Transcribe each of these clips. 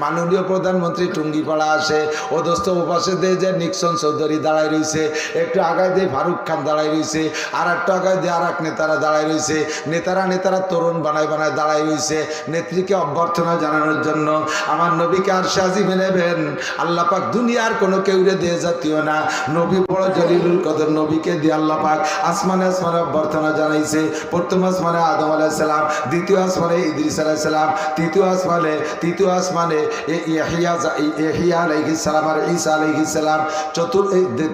মাননীয় প্রধানমন্ত্রী টুঙ্গিপাড়া আসে, ও দোস্ত ওপাশে দিয়ে যে নিক্সন চৌধুরী দাঁড়ায় রয়েছে, একটু আগায় দিয়ে ফারুক খান দাঁড়ায় রয়েছে, আর একটু আগায় দিয়ে আর এক নেতারা দাঁড়ায় রয়েছে। নেতারা তরুণ বানায় দাঁড়ায় রয়েছে নেত্রীকে অভ্যর্থনা জানানোর জন্য। আমার নবীকে আরশে আজিমে নেবেন। আল্লাহ পাক দুনিয়ার কোনো কেউরে দিয়ে জাতীয় না, নবী বড় জলিলুল কদর, নবীকে দিয়ে আল্লাহ পাক আসমানে আসমানে অভ্যর্থনা জানাইছে। প্রথম আসমানে আদম আলাইহিস সালাম, দ্বিতীয় আসমানে ইদ্রিস আলাইহিস সালাম, তৃতীয় আসমানে ইহইয়া আলাইহিস সালাম আর ঈসা আলাইহিস সালাম,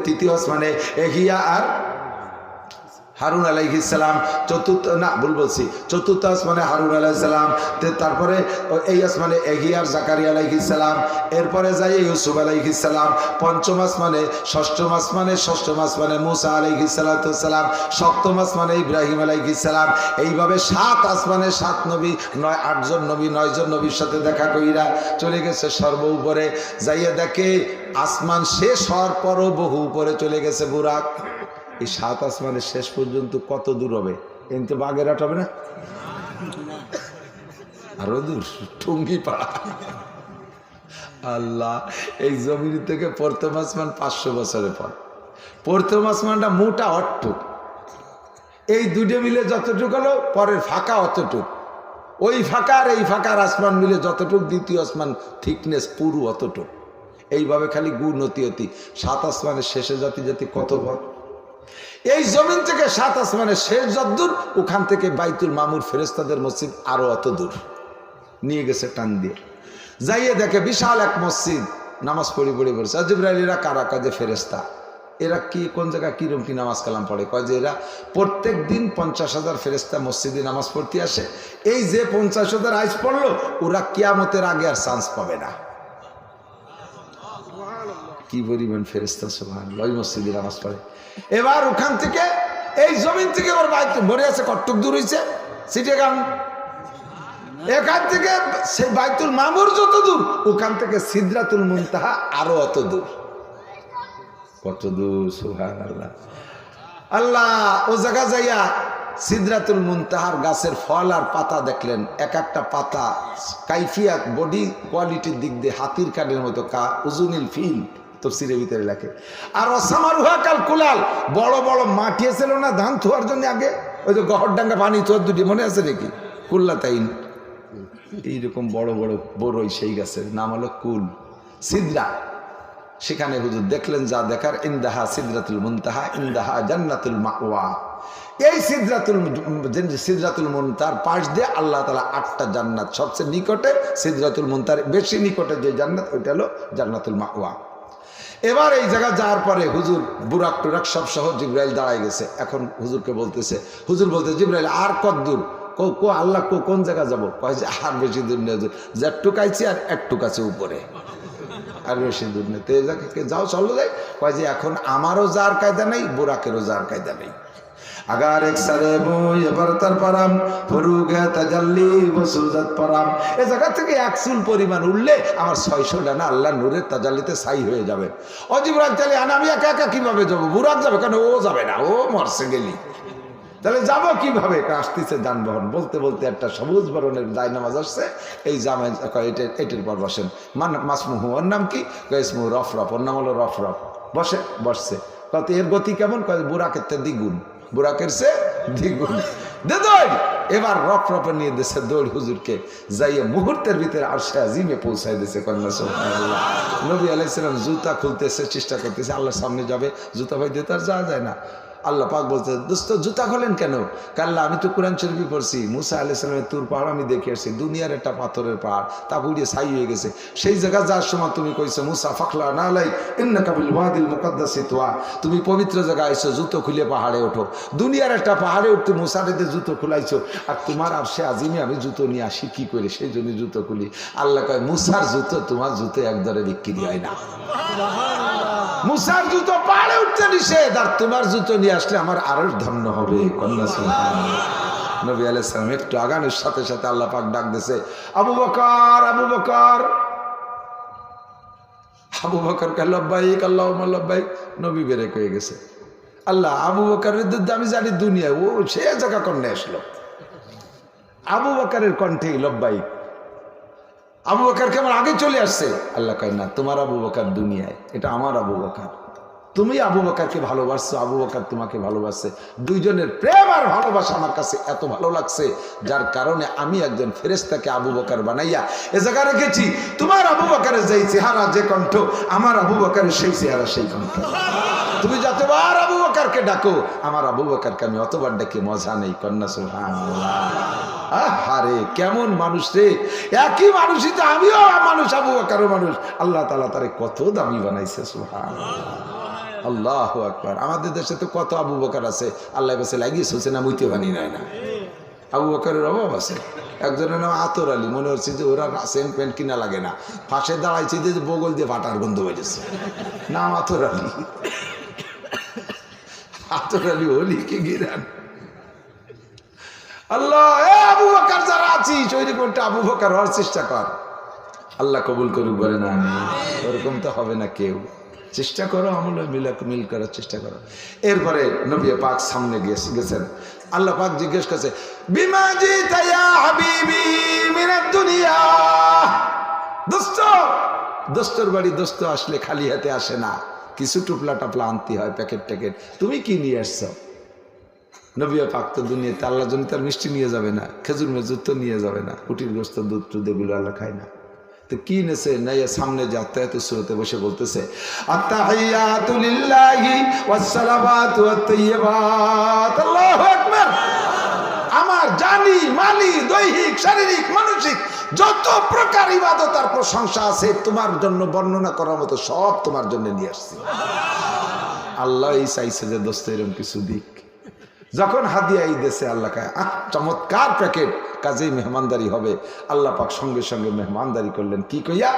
তৃতীয় আসমানে ইহইয়া আর হারুন আলাইহিস সালাম, চতুর্থ আসমানে হারুন আলাইহিস সালাম, তারপরে এই আসমানে এহিয়ার জাকারিয়া আলাইহিস সালাম, এরপরে যাই ইউসুফ আলাইহিস সালাম, পঞ্চম আসমানে, ষষ্ঠম আসমানে মুসা আলাইহিস সালাম, সপ্তম আসমানে ইব্রাহিম আলাইহিস সালাম। এইভাবে 7 আসমানে 7 নবী, 8জন নবী, 9জন নবীর সাথে দেখা কইরা চলে গেছে সর্ব উপরে। যাইয়া দেখে আসমান শেষ হওয়ার পরও বহু উপরে চলে গেছে বুরাক। এই 7 আসমানের শেষ পর্যন্ত কত দূর হবে? কিন্তু বাগেরহাট হবে না, আরো দূর, টুঙ্গিপাড়া। আল্লাহ, এই জমিন থেকে প্রথম আসমান 500 বছরের পর, প্রথম আসমানটা মোটা অট্টুক, এই দুটো মিলে যতটুক হলো, পরের ফাঁকা অতটুক, ওই ফাঁকা আর এই ফাঁকার আসমান মিলে যতটুক, দ্বিতীয় আসমান থিকনেস পুরো অতটুক। এইভাবে খালি গুণতি 7 আসমানের শেষে জাতি কত বড়। এই জমিন থেকে 7 আসমানের শেষ যদ্দূর, ওখান থেকে বাইতুল মামুর ফেরেশতাদের মসজিদ আরো অত দূর নিয়ে গেছে টান দিয়ে। যাইয়ে দেখে বিশাল এক মসজিদ, নামাজ পড়ে বলছে জিবরাইলিরা কারা? কাজে ফেরেশতা। এরা কি কোন জায়গায় কিরম কি নামাজ কালাম পড়ে? কয় যে এরা প্রত্যেক দিন 50,000 ফেরেশতা মসজিদে নামাজ পড়তে আসে। এই যে 50,000 আইজ পড়লো, ওরা কিয়ামতের আগে আর চান্স পাবে না। কি পরিমাণ ফেরেশতা, সুবহানাল্লাহ, ওই মসজিদে নামাজ পড়ে। এবার ওখান থেকে, এই জমিন থেকে ওর বাইতুল ভরে আছে, কট্টুক দূর হয়েছে সিটেগাং, এখান থেকে সেই বাইতুল মামুর যত দূর, ওখান থেকে সিদরাতুল মুনতাহা আরো অত দূর। কত দূর, সুবহানাল্লাহ। আল্লাহ ও জায়গা যাইয়া সিদরাতুল মুনতাহার গাছের ফল আর পাতা দেখলেন, এক একটা পাতা কাইফিয়াত, বডি কোয়ালিটির দিক দিয়ে হাতির কানের মতো, উজুনিল ফিল তফসিরের ভিতরে লেখে। আর অসামারুহা কাল কুলাল, বড় বড় মাটি ছিল না ধান থোয়ার জন্য আগে, ওই যে গহরডাঙ্গা পানি থোয়ার দুটি মনে আছে নাকি? কুল্লাতাইন, এইরকম বড় বড় বড়ই, সেই গাছের নাম হলো কুল সিদরা। সেখানে হুজুর দেখলেন যা দেখার, ইনদাহা সিদরাতুল মুনতাহা ইনদাহা জান্নাতুল মাওয়া। এই সিদরাতুল মুনতাহার পাশ দিয়ে আল্লাহ তাআলা 8টা জান্নাত, সবচেয়ে নিকটে সিদরাতুল মুনতাহার বেশি নিকটে যে জান্নাত, ওইটা হলো জান্নাতুল মাওয়া। এবার এই জায়গা যাওয়ার পরে হুজুর বুরাক টুরাক সব সহ জিবরাইল দাঁড়ায় গেছে। এখন হুজুরকে বলতেছে, হুজুর বলতে জিবরাইল আর কত দূর? আল্লাহ কোন জায়গা যাবো? কয় যে আর বেশি দূর নেই, যেটুক আইছি আর একটুক আছে উপরে, আর বেশি দূর নেই। তো এই জায়গাকে যাও, চলো যাই। কয় যে এখন আমারও যার কায়দা নেই, বুরাকেরও যার কায়দা নেই। আগার এক সারে বই এবার তার পারাম ফরুগে তাজাল্লি বসুজাত পারাম। এই জায়গা থেকে 1 চুল পরিমাণ উঠলে আমার 600 ডানা আল্লাহ নূরের তাজাল্লিতে ছাই হয়ে যাবে। অজিবরাজ তাহলে আমি একা একা কিভাবে যাবো? বুরাক যাবে কেন? ও যাবে না, ও মরছে গেলি। তাহলে যাবো কিভাবে? আসতেছে যানবাহন। বলতে বলতে একটা সবুজ বরণের জায়নামাজ আসছে, এই জামাই এটার পর বসেন। মাসমুহু, ওর নাম কি? ইসমু রফরফ, ওর নাম হলো রফরফ। বসছে। কত এর গতি কেমন? বুরাকের তে দ্বিগুণ, বুরাকের সে দ্বিগুণ। এবার রফরফে নিয়ে দিচ্ছে দৌড়, হুজুরকে যাইয়ে মুহূর্তের ভিতরে আরশে আজিমে পৌঁছায় দিচ্ছে। কন্যা সুবহানাল্লাহ। নবী আলাইহিস সালাম জুতা খুলতেছে, চেষ্টা করতেছে, আল্লাহর সামনে যাবে, জুতা ভাই দিতে আর যাওয়া যায় না। আল্লাহ পাক বলতে, দোস্ত জুতা খোলেন কেন? কাল্লা আমি তো কোরআন শরীফে পড়ছি, মুসা আলাইহিস সালামের তুর পাহাড় আমি দেখে আসছি, দুনিয়ার একটা পাথরের পাহাড়, তা পুড়িয়ে ছাই হয়ে গেছে। সেই জায়গা যাওয়ার সময় তুমি কইছো, মুসা ফাখলা না লাই ইন্নাকা বিল ওয়াদিল মুকাদ্দাসি তুয়া, তুমি পবিত্র জায়গায় আইছো, জুতো খুলে পাহাড়ে ওঠো। দুনিয়ার একটা পাহাড়ে উঠতে মুসারেদের জুতো খুলাইছো, আর তোমার আরশে আজিমে আমি জুতো নিয়ে আসি কি করে? সেই জন্য জুতো খুলি। আল্লাহ কয়, মুসার জুতো তোমার জুতো একদরে বিক্রি হয় না। মুসার জুতো পাহাড়ে উঠতে নিষেধ, আর তোমার জুতো নিয়ে আসলে আমার আরো ধন্য হবে। কন্যা সুবহানাল্লাহ। নবী আলাইহিস সালাম একটু আগানোর সাথে সাথে আল্লাহ পাক ডাক দিয়েছে, আবু বকর, আবু বকর। আবু বকর কে লব্বাইক আল্লাহুম্মা লব্বাইক। নবী বেরেক হয়ে গেছে। আল্লাহ আবু বকরের দুধ আমি জানি দুনিয়ায়, ও সে জায়গা কন্যা আসলো। আবু বকরের কণ্ঠে লব্বাইক। আবু বকরকে আমার আগে চলে আসছে। আল্লাহ কয় না, তোমার আবু বকর দুনিয়ায়, এটা আমার আবু বকর। তুমি আবু বকরকে ভালোবাসছো, আবু বকর তোমাকে ভালোবাসছে। দুইজনের প্রেম আর ভালোবাসা আমার কাছে এত ভালো লাগছে, যার কারণে আমি একজন ফেরেশতাকে আবু বকর বানাইয়া এ জায়গা রেখেছি। তোমার আবু বকরের যেই চেহারা, যে কণ্ঠ, আমার আবু বকরের সেই চেহারা, সেই কণ্ঠ। তুমি যতবার আবু বকরকে ডাকো, আমার আবু বকরকে আমি অতবার ডাকি, মজা নেই। কন্যা সুবহানাল্লাহ। আহারে কেমন মানুষ রে! একই মানুষই তো, আমিও মানুষ, আবু বকরও মানুষ। আল্লাহ তাআলা তারে কত দামি বানাইছে, সুবহানাল্লাহ, আল্লাহু আকবার। আমাদের দেশে তো কত আবু বকর আছে, আল্লাহ কাছে লাগিয়েছে, হোসেন মুইতে বানি নাই না। আবু বকরের অভাব আছে। একজনের নাম আতর আলী, মনে হচ্ছে যে ওরা সেন্ট প্যান্ট কিনা লাগে না, ফাঁসে দাঁড়াইছে যে বগল দিয়ে ফাটার গন্ধ বেজেছে, নাম আতর আলী। আতর আলী হলি কি গিরান। আল্লাহ, এ আবু বকর যারা আছিস, ওইরকমটা আবু বকর হওয়ার চেষ্টা কর, আল্লাহ কবুল করুক। বলে না আমি, ওরকম তো হবে না কেউ। চেষ্টা করো, আমল মিল করার চেষ্টা করো। এরপরে নবী পাক সামনে গেছেন। আল্লাহ পাক জিজ্ঞেস করছে, বিমা জিতা ইয়া হাবিবি মিনাদ দুনিয়া। দোস্ত, দোস্তর বাড়ি দোস্ত আসলে খালি হাতে আসে না, কিছু টুপলা টাপলা আনতে হয়, প্যাকেট ট্যাকেট। তুমি কি নিয়ে আসছো? নবী পাক তো দুনিয়াতে আল্লাহ জন্য তার মিষ্টি নিয়ে যাবে না, খেজুর মেজুর তো নিয়ে যাবে না, কুটির গোস্ত দুধ টুধ এগুলো আল্লাহ খায় না। তো কি নেছে নাই, সামনে যাতে এত সুরতে বসে বলতেছে, আত্তাহিয়াতু লিল্লাহি ওয়াস সালাওয়াতু ওয়াত তাইয়্যিবাত। আল্লাহু আকবার। আমার জানি মালি, দৈহিক, শারীরিক, মানসিক যত প্রকার ইবাদত আর প্রশংসা আছে তোমার জন্য বর্ণনা করার মতো সব তোমার জন্য নিয়ে আসছি। আল্লাহই চাইছে যে দোস্ত এরকম কিছু দিক। যখন হাদিয়া দিয়েছে আল্লাহ কায়, চমৎকার প্যাকেট, কাজেই মেহমানদারি হবে। আল্লাহ পাক সঙ্গে সঙ্গে মেহমানদারি করলেন, কি কইয়া,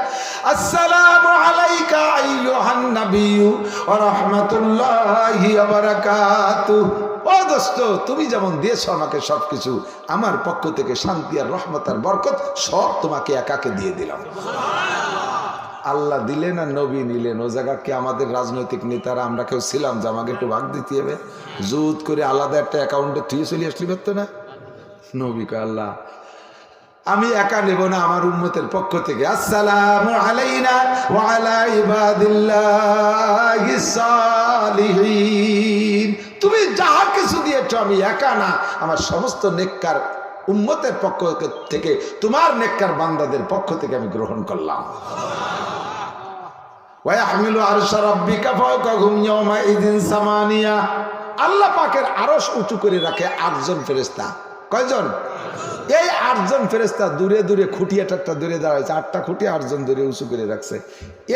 আসসালামু আলাইকা আইয়ুহান নাবিয়্যু ওয়া রাহমাতুল্লাহি ওয়া বারাকাতুহু। ও দোস্ত, তুমি যেমন দিয়েছো আমাকে সবকিছু, আমার পক্ষ থেকে শান্তি আর রহমত আর বরকত সব তোমাকে একাকে দিয়ে দিলাম। আল্লাহ দিলেন আর নবী নিলেন। ও জায়গা কি আমাদের রাজনৈতিক নেতারা আমরা কেউ ছিলাম যে আমাকে একটু ভাগ দিতে হবে? জুত করে আলাদা একটা অ্যাকাউন্টে তুই চলে আসলি পারতো না? নবী কয়, আল্লাহ আমি একা নেব না, আমার উম্মতের পক্ষ থেকে আসসালামু আলাইনা ওয়া আলা ইবাদিল্লাহিস সালিহিন। তুমি যাহা কিছু দিয়েছো আমি একা না, আমার সমস্ত নেককার উম্মতের পক্ষ থেকে, তোমার নেককার বান্দাদের পক্ষ থেকে আমি গ্রহণ করলাম। ওয়াহমিলু আরশা রাব্বিকা ফাওকাহুম ইয়াওমাইযিন সামানিয়া। আল্লাহ পাকের আরশ উঁচু করে রাখে 8 জন ফেরেশতা। কয়জন? এই 8 জন ফেরেশতা দূরে দূরে, খুঁটিয়াটা দূরে দাঁড়াইছে, 8টা খুঁটি 8 জন দূরে উঁচু করে রাখছে।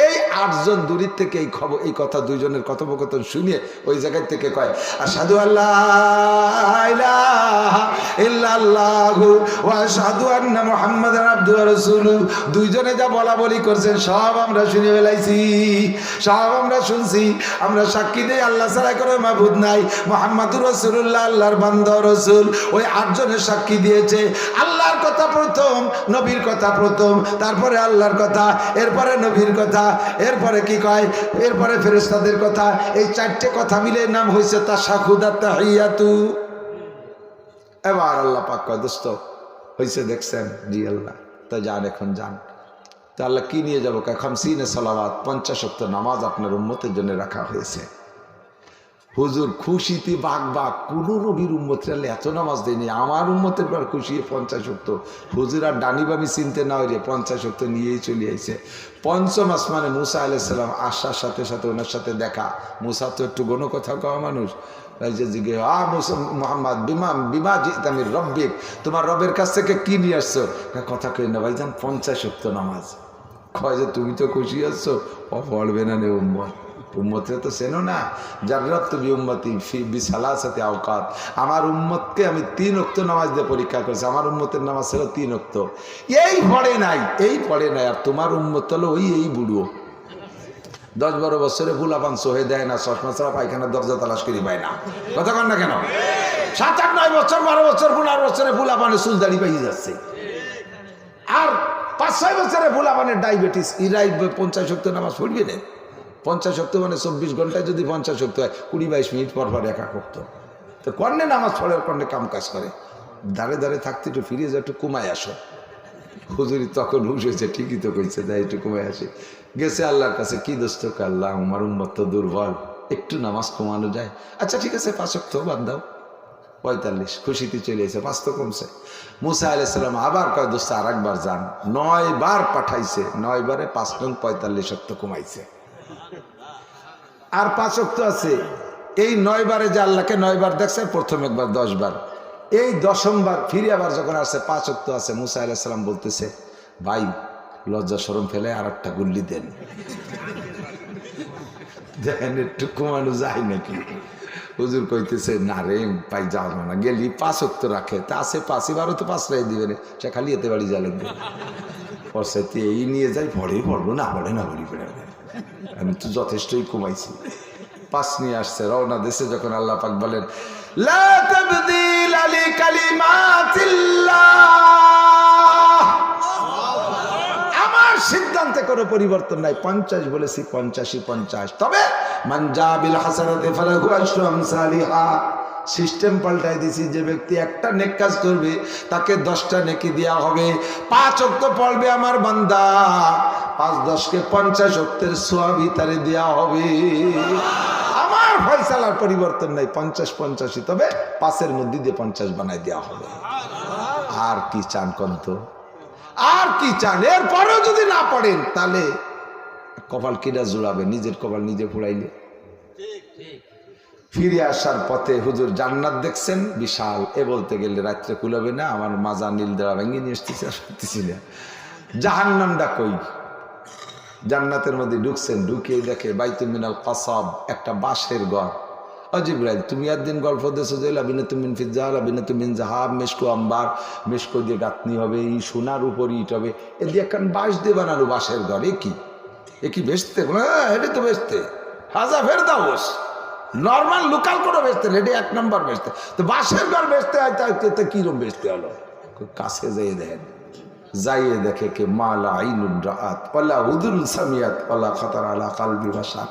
এই 8 জন দূরের থেকে এই খবর, এই কথা দুইজনের কথোপকথন শুনে ওই জায়গায় থেকে কয়, আশহাদু আল্লাহ ইলাহা ইল্লাল্লাহু ওয়া আশহাদু আন্না মুহাম্মাদান আবদুহু ওয়া রাসূলুহু। দুইজনে যা বলা বলি করছেন সব আমরা শুনে ফেলাইছি, সব আমরা শুনছি। আমরা সাক্ষী দেই আল্লাহ ছাড়া কোনো মাবুদ নাই, মুহাম্মাদুর রাসূলুল্লাহ আল্লাহর বান্দা রাসূল। ওই 8 জনের সাক্ষী দিয়েছে। আল্লাহর কথা প্রথম, নবীর কথা প্রথম, তারপরে আল্লাহর কথা, এরপরে নবীর কথা, এরপরে কি কয়, এরপরে ফেরেশতাদের কথা। এই 4টে কথা মিলে নাম হয়েছে তাশাহুদ আর তাহিয়াতু। এবার আল্লাহ পাক কয়, দোস্ত হয়েছে দেখছেন? জি আল্লাহ। তা যান, এখন যান। তা আল্লাহ কি নিয়ে যাবো? 50 সালাওয়াত, 50 ওয়াক্ত নামাজ আপনার উম্মতের জন্য রাখা হয়েছে। হুজুর খুশিতে বাঘ বাঘ, কোন নবীর উম্মতের এত নামাজ দেয়নি, আমার উম্মতের পর খুশি 50 ওয়াক্ত। হুজুর আর ডানি বামি চিনতে না হইলে 50 ওয়াক্ত নিয়েই চলে আইছে। 5ম আসমানে মুসা আলাইহিস সালাম আসার সাথে সাথে ওনার সাথে দেখা। মুসা তো একটু গণ কথা কওয়া মানুষ, জিজ্ঞে মোহাম্মদ বিমা জিতা মির রব্বিক, তোমার রবের কাছ থেকে কি নিয়ে আসছো? কথা কই না ভাইজান, 50 ওয়াক্ত নামাজ। কয় যে তুমি তো খুশি আসছো, ও পড়বে না রে উম্মত। উম্মতে তো চেনো না, জাররাত তুমি উম্মতি ফি বিসালাসাতি আওকাত। আমার উম্মতকে আমি 3 ওয়াক্ত নামাজ দিয়ে পরীক্ষা করেছি। আমার উম্মতের নামাজ ছিল 3 ওয়াক্ত। এই পড়ে নাই, এই পড়ে নাই। আর তোমার উম্মত হলো এই বুড়ো, 10-12 বছরে ফুলাপান সোহে দেয় না, চশমা ছাড়া পায়খানার দরজা তালাশ করি পায় না। কথা কন না কেন? 7-8-9 বছর, 12 বছর, 15 বছরে ফুলাপানে চুল দাড়ি পাইয়ে যাচ্ছে। আর 5-6 বছরে ফুলাপানের ডায়াবেটিস। ইরাই 50 ওয়াক্ত নামাজ পড়বে না। 50 ওয়াক্ত মানে 24 ঘন্টায় যদি 50 ওয়াক্ত হয়, 20-22 মিনিট পর পর একা করতো। তো কর্ণে নামাজ পড়ার কর্ণে কাম কাজ করে, দাঁড়ে দাঁড়ে থাকতে একটু ফিরে যা, একটু কমায় আসো। হুজুরি তখন হুশ হয়েছে, ঠিকই তো কইছে, যাই একটু কমে আসি। গেছে আল্লাহর কাছে, কি দোস্ত? আল্লাহ আমার উম্মত তো দুর্বল, একটু নামাজ কমানো যায়? আচ্ছা ঠিক আছে, 5 ওয়াক্ত বাদ দাও। 45 খুশিতে চলে এসে 5 তো কমছে। মুসা আলাইহিস সালাম আবার কয়, দোস্ত আর একবার যান। 9 বার পাঠাইছে, 9 বারে 5 নং 45 ওয়াক্ত কমাইছে। আর 5 ওয়াক্ত আছে। এই 9 বারে যে আল্লাহকে 9 বার দেখছে, প্রথম একবার 10 বার, এই 10ম বার ফিরে আবার যখন আসছে 5 ওয়াক্ত আছে, মুসা আলাইহিস সালাম বলতেছে, ভাই লজ্জা শরম ফেলে আর একটা গুল্লি দেন, দেখেন একটু কমানো যায় নাকি। হুজুর কইতেছে, না রে পাই যাও না, গেলি 5 ওয়াক্ত রাখে, তা আছে 5, এবারও তো 5 রাই দিবে, সে খালি এতে বাড়ি যা লাগবে। পশ্চাতে এই নিয়ে যাই, পড়েই পড়বো, না পড়ে না পড়ি পড়ে, আমি তো যথেষ্টই কমাইছি। 5 নিয়ে আসছে, রওনা দেশে। যখন আল্লাহ পাক বলেন, লা তাবদীলা লিকালিমাতিল্লাহ, আমার সিদ্ধান্তে কোনো পরিবর্তন নাই। 50 বলেছি, 85 50। তবে মান জা বিল হাসানাতি ফালাহু আশরু আমসালিহা, সিস্টেম পাল্টাই দিছি। যে ব্যক্তি একটা নেক কাজ করবে তাকে 10টা নেকি দেওয়া হবে। 5 ওয়াক্ত পড়বে আমার বান্দা, 5 10 = 50 ওয়াক্তের সওয়াবই তারে দেওয়া হবে। আমার ফয়সালার পরিবর্তন নাই, 50 85। তবে 5-এর মধ্যে দিয়ে 50 বানাই দেওয়া হবে। আর কি চান কন্ত? আর কি চান? এরপরেও যদি না পড়েন তাহলে কপাল কিনা জোড়াবে, নিজের কপাল নিজে পোড়াইলে। ফিরে আসার পথে হুজুর জান্নাত দেখছেন বিশাল, এ বলতে গেলে রাত্রে কুলাবে না, আমার মাজা নীল দেওয়া ভেঙে নিয়ে আসতেছি না। জাহান্নামটা কই? জান্নাতের মধ্যে ঢুকছেন, ঢুকিয়ে দেখে বাইতুল মিনাল কাসাব, একটা বাঁশের ঘর। জিবরাইল, তুমি একদিন গল্প দেশে যে লাবিনাতু মিন ফিজ্জাহ লাবিনাতু মিন যাহাব, মেশকো আম্বার, মেশকো দিয়ে গাঁথনি হবে, এই সোনার উপর ইট হবে, এ দিয়ে একখান বাঁশ দিয়ে বানানো বাঁশের ঘর। এ কি বেচতে? হ্যাঁ এটা তো বেচতে, হাজা ফেরদাউস, নর্মাল লোকাল কোনো বেচতে না, এটা 1 নম্বর বেচতে। তো বাঁশের ঘর বেচতে হয়, তাই কিরম বেচতে হলো? কাছে যেয়ে দেখেন, যাইয়ে দেখে কে মালা আইনুন রাআত ওয়ালা উযুন সামিয়াত ওয়ালা খাতার আলা কালবি বাশার,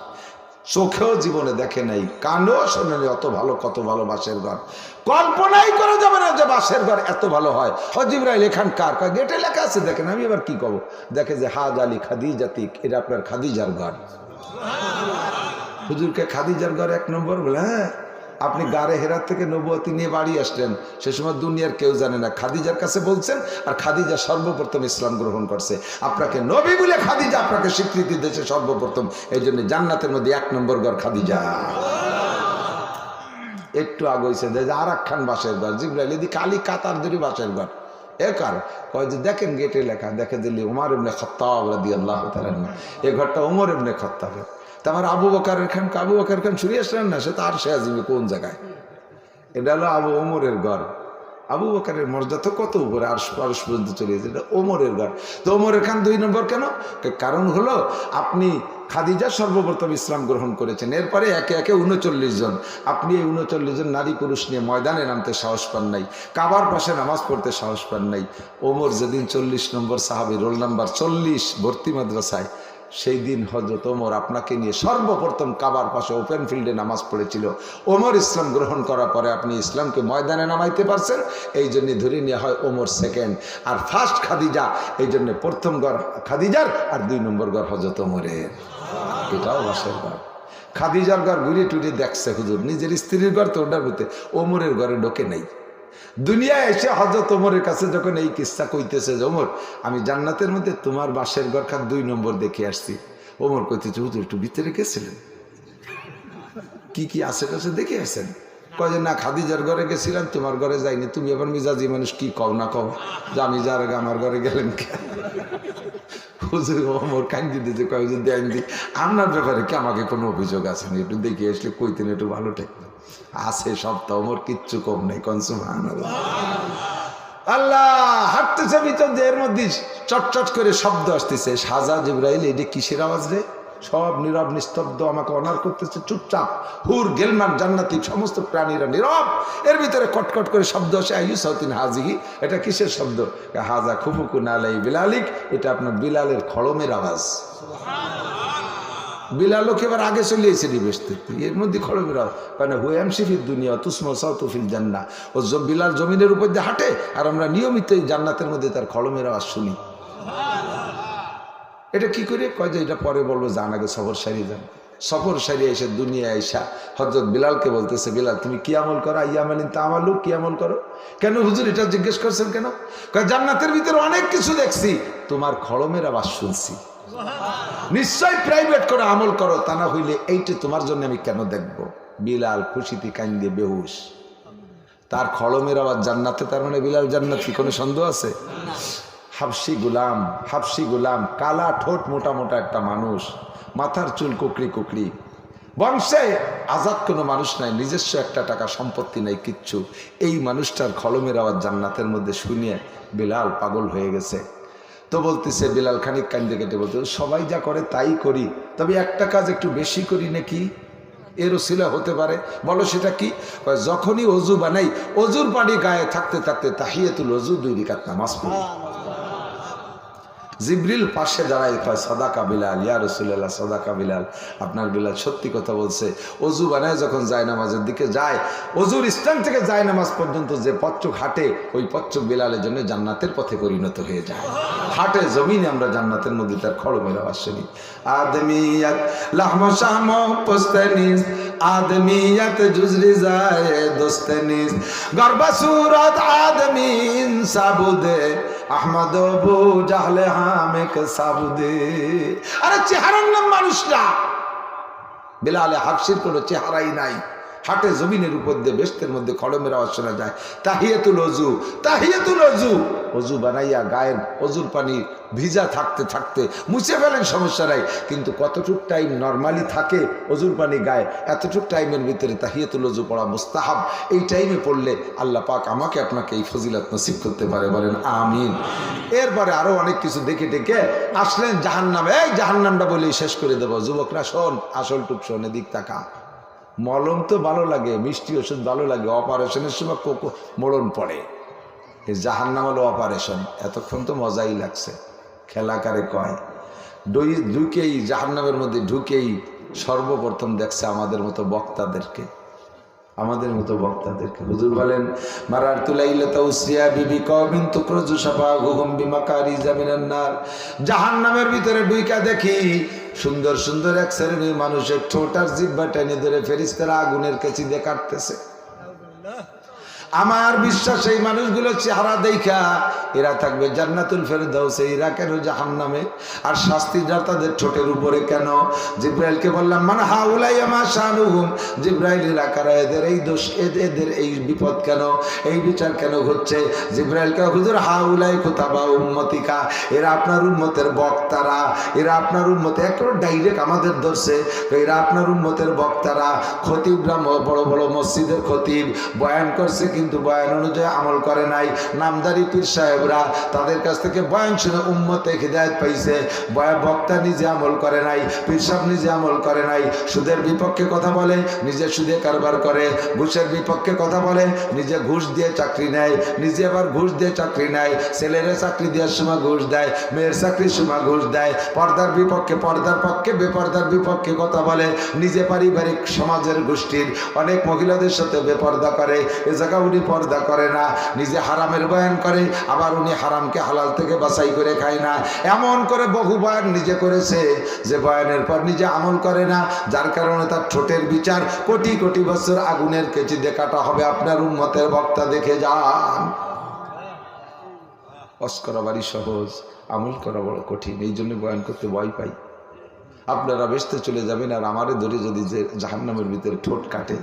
চোখেও জীবনে দেখে নাই, কানেও শোনেনি অত ভালো, কত ভালো বাঁশের ঘর। কল্পনাই করে যাবে না যে বাঁশের ঘর এত ভালো হয়। জিবরাইল এখানকার? গেটে লেখা আছে, দেখেন। আমি এবার কি কব? দেখে যে হাজ আলী খাদিজাতিক, এটা আপনার খাদিজার ঘর। হুজুরকে খাদিজার ঘর 1 নম্বর বলে? হ্যাঁ, আপনি গারে হেরাত থেকে নবুয়তি নিয়ে বাড়ি আসলেন, সে সময় দুনিয়ার কেউ জানে না, খাদিজার কাছে বলছেন, আর খাদিজা সর্বপ্রথম ইসলাম গ্রহণ করছে। আপনাকে নবী বলে খাদিজা আপনাকে স্বীকৃতি দিয়েছে সর্বপ্রথম, এই জন্য জান্নাতের মধ্যে 1 নম্বর ঘর খাদিজা। একটু আগে হয়েছে আর 1 খান বাঁশের ঘর। জিবরাইল এদিকে কালি কাতার ধরে বাঁশের ঘর। কার? কয় যে দেখেন গেটে লেখা, দেখে দিল্লি ওমর ইবনে খাত্তাব রাদিয়াল্লাহু তাআলা, এই ঘরটা ওমর ইবনে খাত্তাবের। আমার আবু বকরের খান, আবু বকর খান শুনে আসলেন না, সে তো আর সে আজিবে কোন জায়গায়। এটা হলো আবু ওমরের ঘর। আবু বকরের মর্যাদা তো কত উপরে, আর পারস পর্যন্ত চলে গেছে, এটা ওমরের ঘর। তো ওমরের খান 2 নম্বর কেন? কারণ হলো আপনি খাদিজা সর্বপ্রথম ইসলাম গ্রহণ করেছেন, এরপরে একে একে 39 জন। আপনি এই 39 জন নারী পুরুষ নিয়ে ময়দানে নামতে সাহস পান নাই, কাবার পাশে নামাজ পড়তে সাহস পান নাই। ওমর যেদিন 40 নম্বর সাহাবী, রোল নাম্বার 40, ভর্তি মাদ্রাসায়, সেই দিন হযরত ওমর আপনাকে নিয়ে সর্বপ্রথম কাবার পাশে ওপেন ফিল্ডে নামাজ পড়েছিল। ওমর ইসলাম গ্রহণ করার পরে আপনি ইসলামকে ময়দানে নামাইতে পারছেন, এই জন্য ধরে নেওয়া হয় ওমর সেকেন্ড, আর ফার্স্ট খাদিজা। এই জন্য প্রথম ঘর খাদিজার, আর 2 নম্বর ঘর হযরত ওমরের। এটাও বাসের ঘর। খাদিজার ঘর ঘুরে টুরে দেখছে হুজুর, নিজের স্ত্রীর ঘর তো ওটার ভিতরে, ওমরের ঘরে ঢোকে নাই। দুনিয়ায় এসে হযরত ওমরের কাছে যখন এই কিস্সা কইতেছে যে ওমর, আমি জান্নাতের মধ্যে তোমার বাসের ঘর খান 2 নম্বর দেখে আসছি। ওমর কইতেছে, হুজুর একটু ভিতরে গেছিলেন, কি কি আশেপাশে দেখে আসেন? কয় যে না, খাদিজার ঘরে গেছিলাম, তোমার ঘরে যাইনি। তুমি এবার মিজাজি মানুষ, কি কও না কও যে আমি যার আগে আমার ঘরে গেলেন কে? হুজুর ওমর কান্দি দিতে কয়, হুজুর দেন দি, আপনার ব্যাপারে কি আমাকে কোনো অভিযোগ আছে না? একটু দেখে আসলে কইতেন, একটু ভালো ঠেকতো। আছে সপ্তাহ, ওমর কিচ্ছু কম নেই। সুবহানাল্লাহ। আল্লাহ হাঁটতেছে ভিতর, এর মধ্যে চটচট করে শব্দ আসতেছে। সাজা জিবরাইল, এটা কিসের আওয়াজ রে? সব নীরব নিস্তব্ধ, আমাকে অনার করতেছে, চুপচাপ। হুর গেলমান জান্নাতি সমস্ত প্রাণীরা নীরব। এর ভিতরে কটকট করে শব্দ আসে, আইয়ুসাউতিন হাজিহি, এটা কিসের শব্দ? হাজা খুফুকুন আলাই বিলালিক, এটা আপনার বিলালের খড়মের আওয়াজ। বিলালও এবার আগে চলে এসে নিবেশতে, এর মধ্যে খড়মের আওয়াজ। কারণ হুয়াম শিফির দুনিয়া তুসমা সাউতুফিল জান্নাহ, ও বিলাল জমিনের উপর দিয়ে হাঁটে, আর আমরা নিয়মিত জান্নাতের মধ্যে তার খড়মের আওয়াজ শুনি। এটা কি করে কয় যে এটা পরে বলবো, যান আগে সফর সারি যান। সফর সারিয়ে এসে দুনিয়া আইসা হযরত বিলালকে বলতেছে, বিলাল তুমি কি আমল করো? আইয়ামালিন তা আমালু, কি আমল করো? কেন হুজুর এটা জিজ্ঞেস করছেন কেন? কয় জান্নাতের ভিতরে অনেক কিছু দেখছি, তোমার খড়মের আওয়াজ শুনছি, নিশ্চয় প্রাইভেট করে আমল করো, তা না হইলে এইটা তোমার জন্য আমি কেন দেখবো? বিলাল খুশিতে কান্দে বেহুশ। তার খড়মের আওয়াজ জান্নাতে, তার মানে বিলাল জান্নাতি, কোনো সন্দেহ আছে? হাবশি গুলাম, কালা ঠোঁট, মোটা মোটা একটা মানুষ, মাথার চুল কুকড়ি কুকড়ি, বংশে আজাদ কোনো মানুষ নাই, নিজস্ব একটা টাকা সম্পত্তি নাই, কিচ্ছু। এই মানুষটার খলমের আওয়াজ জান্নাতের মধ্যে শুনিয়ে বিলাল পাগল হয়ে গেছে। তো বলতেছে বিলাল খানিক কান্দে কেটে বলতে, সবাই যা করে তাই করি, তবে একটা কাজ একটু বেশি করি নাকি, এর ওসিলা হতে পারে, বলো সেটা কি? যখনই অজু বানাই, অজুর পানি গায়ে থাকতে থাকতে তাহিয়াতুল ওযু 2 রাকাত নামাজ পড়ি। জিবরিল পাশে দাঁড়ায়, কয় সাদাকা বিলাল, ইয়া রাসূলুল্লাহ সাদাকা বিলাল, আপনার বিলাল সত্যি কথা বলছে। অজু বানায় যখন যায় নামাজের দিকে যায়, অজুর স্থান থেকে যায় নামাজ পর্যন্ত যে পথচক হাঁটে, ওই পথচক বিলালের জন্য জান্নাতের পথে পরিণত হয়ে যায়। হাটে জমিনে আমরা জান্নাতের মধ্যে তার খড়মের আওয়াজ শুনি। আদমিয়াত লাহম শাম পোস্তানিস, আদমিয়াত জুজরি যায় দোস্তানিস, গরবা সুরাত আদমিন সাবুদে, আহমদ আবু জাহলে হামেক সাবুদে। আরে চেহারার নাম মানুষটা, বিলালে হাফসির কোনো চেহারাই নাই। হাটে জমিনের উপর দিয়ে বেস্তের মধ্যে খড়মের আওয়াজ শোনা যায়। তাহিয়াতুল ওযু, তাহিয়াতুল ওযু, ওযু বানাইয়া গায়ের ওযুর পানি ভিজা থাকতে থাকতে মুছে ফেলেন, সমস্যা নাই, কিন্তু কতটুক টাইম নরমালি থাকে ওযুর পানি গায়ে, এতটুক টাইমের ভিতরে তাহিয়াতুল ওযু পড়া মুস্তাহাব। এই টাইমে পড়লে আল্লাহ পাক আমাকে আপনাকে এই ফজিলত নসিব করতে পারে, বলেন আমিন। এরপরে আরো অনেক কিছু দেখে ডেকে আসলেন জাহান্নামে। এই জাহান্নামটা বলেই শেষ করে দেবো। যুবকরা শোন, আসল টুক শোন, এদিক তাকা। মলম তো ভালো লাগে, মিষ্টি ওষুধ ভালো লাগে, অপারেশনের সময় মোড়ন পড়ে। এই জাহান্নাম হলো অপারেশন। এতক্ষণ তো মজাই লাগছে, খেলাকারে কয় ঢুকেই জাহান্নামের মধ্যে ঢুকেই সর্বপ্রথম দেখছে আমাদের মতো বক্তাদেরকে, আমাদের মতো বক্তাদেরকে। হুজুর বলেন, মারার তুলাইলাতা উসরিয়া বিবি কওমিন তুকরজু শাফাহুম বিমাকারিজা মিনান নার। জাহান্নামের ভিতরে ঢুইকা দেখি সুন্দর সুন্দর এক শ্রেণীর মানুষের ঠোঁট আর জিহ্বা টেনে ধরে ফেরেশতারা আগুনের কেচি দিয়ে কাটতেছে। আমার বিশ্বাস এই মানুষগুলো চেহারা দেখা এরা থাকবে জান্নাতুল ফেরদাউসে, এরা কেন জাহান্নামে? আর শাস্তিটা তাদের ঠোঁটের উপরে কেন? জিব্রাইলকে বললাম, মান হাউলাই মা শানুহুম, জিব্রাইল এরা কারা, এদের এই দোষ, এদের এই বিপদ কেন, এই বিচার কেন হচ্ছে? জিব্রাইলকে, হুজুর হাউলাই কুতাবা উম্মতিকা, এরা আপনার উম্মতের বক্তারা, এরা আপনার উম্মতে, একবার ডাইরেক্ট আমাদের ধরছে, এরা আপনার উম্মতের বক্তারা। খতিবরা বড় বড় মসজিদের খতিব বয়ান করছে, কিন্তু বয়ান অনুযায়ী আমল করে নাই। নামদারি পীর সাহেবরা, তাদের কাছ থেকে বয়ান শুনে উম্মতে হিদায়াত পাইছে, বক্তা নিজে আমল করে নাই, পীর সাহেব নিজে আমল করে নাই। সুদের বিপক্ষে কথা বলে, নিজে সুদে কারবার করে, ঘুষের বিপক্ষে কথা বলে, নিজে ঘুষ দিয়ে চাকরি নেয়, নিজে আবার ঘুষ দিয়ে চাকরি নেয়, ছেলেরা চাকরি দেওয়ার সময় ঘুষ দেয়, মেয়ের চাকরির সময় ঘুষ দেয়, পর্দার বিপক্ষে, পর্দার পক্ষে, বেপর্দার বিপক্ষে কথা বলে, নিজে পারিবারিক সমাজের গোষ্ঠীর অনেক মহিলাদের সাথে বেপর্দা করে, এ জায়গা উনি পর্দা করে না, নিজে হারামের বয়ান করে, আবার উনি হারামকে হালাল থেকে বাছাই করে খায় না। এমন করে বহু বয়ান নিজে করেছে, যে বয়ানের পর নিজে আমল করে না, যার কারণে তার ঠোঁটের বিচার কোটি কোটি বছর আগুনের কেচি দিয়ে কাটা হবে। আপনার উম্মতের বক্তা দেখে যান। ওয়াজ করা বাড়ি সহজ, আমল করা বড় কঠিন, এই জন্য বয়ান করতে ভয় পাই। আপনারা বেহেশতে চলে যাবেন, আর আমারে ধরে যদি যে জাহান্নামের ভিতরে ঠোঁট কাটে।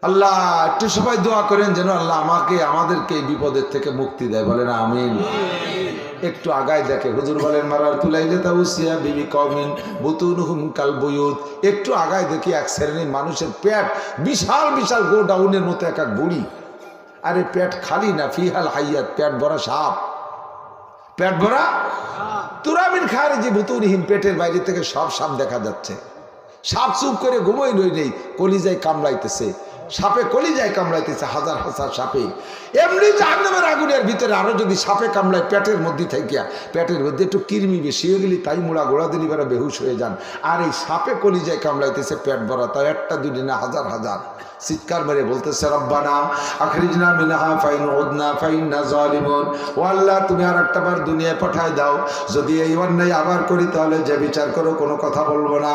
আল্লাহ একটু সবাই দোয়া করেন যেন আল্লাহ আমাকে, আমাদেরকে এই বিপদের থেকে মুক্তি দেয়, বলেন আমিন। একটু আগায় দেখে, হুজুর বলেন, মারার তুলাইলাতা উসরিয়া বিবি কওমিন বুতুনহুম কাল বুয়ুত। একটু আগায় দেখি এক শ্রেণীর মানুষের পেট বিশাল বিশাল গোডাউনের মতো এক এক বুড়ি। আরে পেট খালি না, ফিহাল হাইয়াত, পেট ভরা সাপ, পেট ভরা তুরামিন খারিজি বুতুনহিম, পেটের বাইরে থেকে সব সাপ দেখা যাচ্ছে। সাপ চুপ করে ঘুমোই নেই, কলিজায় কামড়াইতেছে। সাপে কলিজায় কামড়াইতেছে, হাজার হাজার সাপে। এমনি জাহান্নামের আগুনের ভিতরে আরো যদি সাপে কামড়ায় পেটের মধ্যে থাকিয়া, পেটের মধ্যে একটু কৃমি বেশি হয়ে গেলি তাই মুড়া গোড়া দিলি বেড়া বেহুশ হয়ে যান। আর এই সাপে কলিজায় কামড়াইতেছে পেট ভরা, তাই একটা দুটি না হাজার হাজার। চিৎকার মেরে বলতেছে রব্বানা আখরিজনা মিনহা ফাইন উদনা ফাইন্না জালিমুন। ও আল্লাহ, তুমি আর একটা বার দুনিয়ায় পাঠায় দাও, যদি এই অন্যায় আবার করি তাহলে যে বিচার করো কোনো কথা বলবো না।